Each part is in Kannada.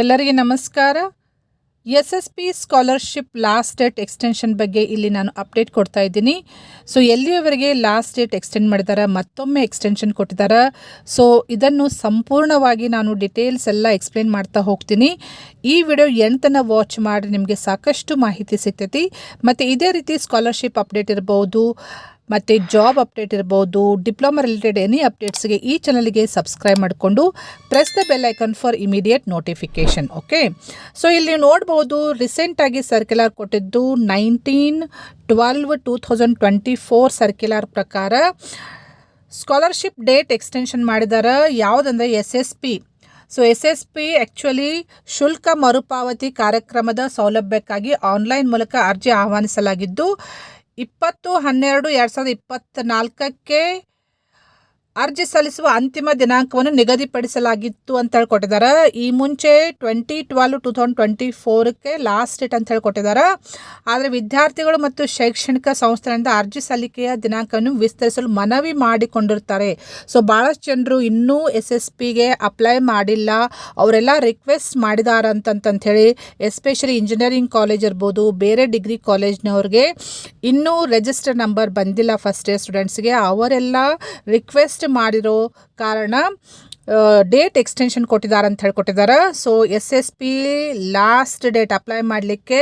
ಎಲ್ಲರಿಗೆ ನಮಸ್ಕಾರ. SSP scholarship last date extension ಬಗ್ಗೆ ಇಲ್ಲಿ ನಾನು ಅಪ್ಡೇಟ್ ಕೊಡ್ತಾ ಇದ್ದೀನಿ. ಸೊ ಎಲ್ಲಿಯವರೆಗೆ ಲಾಸ್ಟ್ ಡೇಟ್ ಎಕ್ಸ್ಟೆಂಡ್ ಮಾಡಿದ್ದಾರೆ, ಮತ್ತೊಮ್ಮೆ ಎಕ್ಸ್ಟೆನ್ಷನ್ ಕೊಟ್ಟಿದ್ದಾರೆ. ಸೊ ಇದನ್ನು ಸಂಪೂರ್ಣವಾಗಿ ನಾನು ಡೀಟೇಲ್ಸ್ ಎಲ್ಲ ಎಕ್ಸ್ಪ್ಲೇನ್ ಮಾಡ್ತಾ ಹೋಗ್ತೀನಿ. ಈ ವಿಡಿಯೋ ಎಂಟನ್ನು ವಾಚ್ ಮಾಡಿ ನಿಮಗೆ ಸಾಕಷ್ಟು ಮಾಹಿತಿ ಸಿಗ್ತೈತಿ. ಮತ್ತು ಇದೇ ರೀತಿ ಸ್ಕಾಲರ್ಶಿಪ್ ಅಪ್ಡೇಟ್ ಇರ್ಬೋದು, ಮತ್ತು ಜಾಬ್ ಅಪ್ಡೇಟ್ ಇರ್ಬೋದು, ಡಿಪ್ಲೊಮಾ ರಿಲೇಟೆಡ್ ಎನಿ ಅಪ್ಡೇಟ್ಸ್ಗೆ ಈ ಚಾನಲ್ಗೆ ಸಬ್ಸ್ಕ್ರೈಬ್ ಮಾಡಿಕೊಂಡು press the bell icon for immediate notification. Okay, so ಇಲ್ಲಿ ನೋಡ್ಬೋದು ರೀಸೆಂಟಾಗಿ ಸರ್ಕ್ಯುಲರ್ ಕೊಟ್ಟಿದ್ದು 19/12/2024 ಸರ್ಕ್ಯುಲರ್ ಪ್ರಕಾರ ಸ್ಕಾಲರ್ಶಿಪ್ ಡೇಟ್ ಎಕ್ಸ್ಟೆನ್ಷನ್ ಮಾಡಿದ್ದಾರೆ. ಯಾವುದಂದರೆ SSP. ಸೊ SSP ಆ್ಯಕ್ಚುಲಿ ಶುಲ್ಕ ಮರುಪಾವತಿ ಕಾರ್ಯಕ್ರಮದ ಸೌಲಭ್ಯಕ್ಕಾಗಿ ಆನ್ಲೈನ್ ಮೂಲಕ ಅರ್ಜಿ ಆಹ್ವಾನಿಸಲಾಗಿದ್ದು 20/12/2024 ಅರ್ಜಿ ಸಲ್ಲಿಸುವ ಅಂತಿಮ ದಿನಾಂಕವನ್ನು ನಿಗದಿಪಡಿಸಲಾಗಿತ್ತು ಅಂತ ಹೇಳ್ಕೊಟ್ಟಿದ್ದಾರೆ. ಈ ಮುಂಚೆ 20/12/2024 ಲಾಸ್ಟ್ ಡೇಟ್ ಅಂತ ಹೇಳ್ಕೊಟ್ಟಿದ್ದಾರೆ. ಆದರೆ ವಿದ್ಯಾರ್ಥಿಗಳು ಮತ್ತು ಶೈಕ್ಷಣಿಕ ಸಂಸ್ಥೆಗಳಿಂದ ಅರ್ಜಿ ಸಲ್ಲಿಕೆಯ ದಿನಾಂಕವನ್ನು ವಿಸ್ತರಿಸಲು ಮನವಿ ಮಾಡಿಕೊಂಡಿರ್ತಾರೆ. ಸೊ ಭಾಳಷ್ಟು ಜನರು ಇನ್ನೂ SSPಗೆ ಅಪ್ಲೈ ಮಾಡಿಲ್ಲ, ಅವರೆಲ್ಲ ರಿಕ್ವೆಸ್ಟ್ ಮಾಡಿದ್ದಾರೆ ಅಂತಂಥೇಳಿ. ಎಸ್ಪೆಷಲಿ ಇಂಜಿನಿಯರಿಂಗ್ ಕಾಲೇಜ್ ಇರ್ಬೋದು, ಬೇರೆ ಡಿಗ್ರಿ ಕಾಲೇಜ್ನವ್ರಿಗೆ ಇನ್ನೂ ರಿಜಿಸ್ಟರ್ ನಂಬರ್ ಬಂದಿಲ್ಲ ಫಸ್ಟ್ ಇಯರ್ ಸ್ಟೂಡೆಂಟ್ಸ್ಗೆ. ಅವರೆಲ್ಲ ರಿಕ್ವೆಸ್ಟ್ ಮಾಡಿರೋ ಕಾರಣ ಡೇಟ್ ಎಕ್ಸ್ಟೆನ್ಷನ್ ಕೊಟ್ಟಿದ್ದಾರೆ ಅಂತ ಹೇಳ್ಕೊಟ್ಟಿದ್ದಾರೆ. So SSP last date apply ಮಾಡಲಿಕ್ಕೆ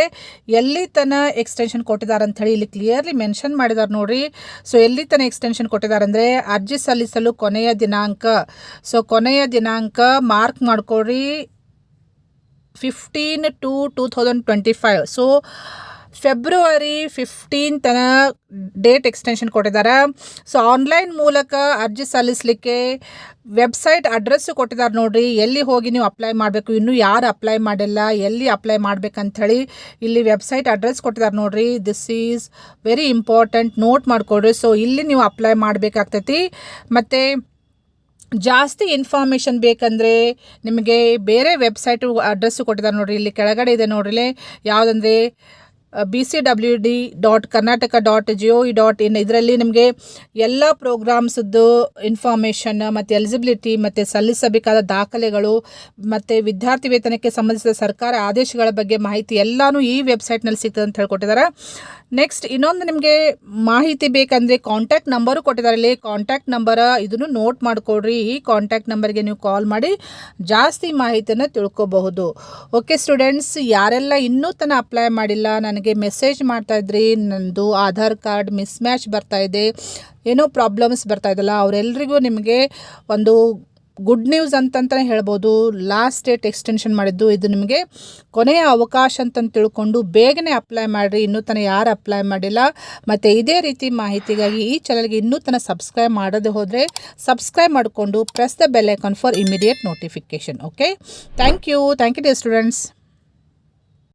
ಎಲ್ಲಿ ತನಕ ಎಕ್ಸ್ಟೆನ್ಷನ್ ಕೊಟ್ಟಿದ್ದಾರೆ ಅಂಥೇಳಿ ಇಲ್ಲಿ ಕ್ಲಿಯರ್ಲಿ ಮೆನ್ಷನ್ ಮಾಡಿದ್ದಾರೆ ನೋಡಿರಿ. ಸೊ ಎಲ್ಲಿ ತನಕ ಎಕ್ಸ್ಟೆನ್ಷನ್ ಕೊಟ್ಟಿದ್ದಾರೆ ಅಂದರೆ ಅರ್ಜಿ ಸಲ್ಲಿಸಲು ಕೊನೆಯ ದಿನಾಂಕ. ಸೊ ಕೊನೆಯ ದಿನಾಂಕ ಮಾರ್ಕ್ ಮಾಡ್ಕೊಳ್ರಿ, 15/2/2025. ಸೊ ಫೆಬ್ರವರಿ 15 ತನಕ ಡೇಟ್ ಎಕ್ಸ್ಟೆನ್ಷನ್ ಕೊಟ್ಟಿದ್ದಾರೆ. ಸೊ ಆನ್ಲೈನ್ ಮೂಲಕ ಅರ್ಜಿ ಸಲ್ಲಿಸಲಿಕ್ಕೆ ವೆಬ್ಸೈಟ್ ಅಡ್ರೆಸ್ಸು ಕೊಟ್ಟಿದ್ದಾರೆ ನೋಡಿರಿ. ಎಲ್ಲಿ ಹೋಗಿ ನೀವು ಅಪ್ಲೈ ಮಾಡಬೇಕು, ಇನ್ನೂ ಯಾರು ಅಪ್ಲೈ ಮಾಡಿಲ್ಲ, ಎಲ್ಲಿ ಅಪ್ಲೈ ಮಾಡಬೇಕಂಥೇಳಿ ಇಲ್ಲಿ ವೆಬ್ಸೈಟ್ ಅಡ್ರೆಸ್ ಕೊಟ್ಟಿದ್ದಾರೆ ನೋಡಿರಿ. This is very important, note ಮಾಡಿಕೊಡ್ರಿ. ಸೊ ಇಲ್ಲಿ ನೀವು ಅಪ್ಲೈ ಮಾಡಬೇಕಾಗ್ತೈತಿ. ಮತ್ತು ಜಾಸ್ತಿ ಇನ್ಫಾರ್ಮೇಷನ್ ಬೇಕಂದರೆ ನಿಮಗೆ ಬೇರೆ ವೆಬ್ಸೈಟು ಅಡ್ರೆಸ್ಸು ಕೊಟ್ಟಿದ್ದಾರೆ ನೋಡಿರಿ. ಇಲ್ಲಿ ಕೆಳಗಡೆ ಇದೆ ನೋಡ್ರಿ, ಯಾವುದಂದರೆ bcwd.karnataka.gov.in. ಇದರಲ್ಲಿ ನಿಮಗೆ ಎಲ್ಲ ಪ್ರೋಗ್ರಾಮ್ಸದ್ದು ಇನ್ಫಾರ್ಮೇಷನ್ ಮತ್ತು ಎಲಿಜಿಬಿಲಿಟಿ ಮತ್ತು ಸಲ್ಲಿಸಬೇಕಾದ ದಾಖಲೆಗಳು ಮತ್ತು ವಿದ್ಯಾರ್ಥಿ ವೇತನಕ್ಕೆ ಸಂಬಂಧಿಸಿದ ಸರ್ಕಾರ ಆದೇಶಗಳ ಬಗ್ಗೆ ಮಾಹಿತಿ ಎಲ್ಲನೂ ಈ ವೆಬ್ಸೈಟ್ನಲ್ಲಿ ಸಿಗ್ತದೆ ಅಂತ ಹೇಳ್ಕೊಟ್ಟಿದ್ದಾರೆ. ನೆಕ್ಸ್ಟ್ ಇನ್ನೊಂದು ನಿಮಗೆ ಮಾಹಿತಿ ಬೇಕಂದರೆ ಕಾಂಟ್ಯಾಕ್ಟ್ ನಂಬರು ಕೊಟ್ಟಿದ್ದಾರೆ. ಇಲ್ಲಿ ಕಾಂಟ್ಯಾಕ್ಟ್ ನಂಬರ ಇದನ್ನು ನೋಟ್ ಮಾಡಿಕೊಡ್ರಿ. ಈ ಕಾಂಟ್ಯಾಕ್ಟ್ ನಂಬರ್ಗೆ ನೀವು ಕಾಲ್ ಮಾಡಿ ಜಾಸ್ತಿ ಮಾಹಿತಿಯನ್ನು ತಿಳ್ಕೊಬಹುದು. ಓಕೆ ಸ್ಟೂಡೆಂಟ್ಸ್, ಯಾರೆಲ್ಲ ಇನ್ನೂ ತನಕ ಅಪ್ಲೈ ಮಾಡಿಲ್ಲ ನನಗೆ ಮೆಸೇಜ್ ಮಾಡ್ತಾಯಿದ್ರಿ, ನನ್ನದು ಆಧಾರ್ ಕಾರ್ಡ್ ಮಿಸ್ ಮ್ಯಾಚ್ ಬರ್ತಾಯಿದೆ, ಏನೋ ಪ್ರಾಬ್ಲಮ್ಸ್ ಬರ್ತಾಯಿದ್ದಲ್ಲ, ಅವರೆಲ್ಲರಿಗೂ ನಿಮಗೆ ಒಂದು ಗುಡ್ ನ್ಯೂಸ್ ಅಂತಂತಲೇ ಹೇಳ್ಬೋದು. ಲಾಸ್ಟ್ ಡೇಟ್ ಎಕ್ಸ್ಟೆನ್ಷನ್ ಮಾಡಿದ್ದು ಇದು ನಿಮಗೆ ಕೊನೆಯ ಅವಕಾಶ ಅಂತಂದು ತಿಳ್ಕೊಂಡು ಬೇಗನೆ ಅಪ್ಲೈ ಮಾಡಿರಿ, ಇನ್ನೂ ತನಕ ಯಾರು ಅಪ್ಲೈ ಮಾಡಿಲ್ಲ. ಮತ್ತು ಇದೇ ರೀತಿ ಮಾಹಿತಿಗಾಗಿ ಈ ಚಾನಲ್ಗೆ ಇನ್ನೂ ತನಕ ಸಬ್ಸ್ಕ್ರೈಬ್ ಮಾಡದೆ ಹೋದರೆ ಸಬ್ಸ್ಕ್ರೈಬ್ ಮಾಡಿಕೊಂಡು press the bell icon for immediate notification. Okay, thank you dear students.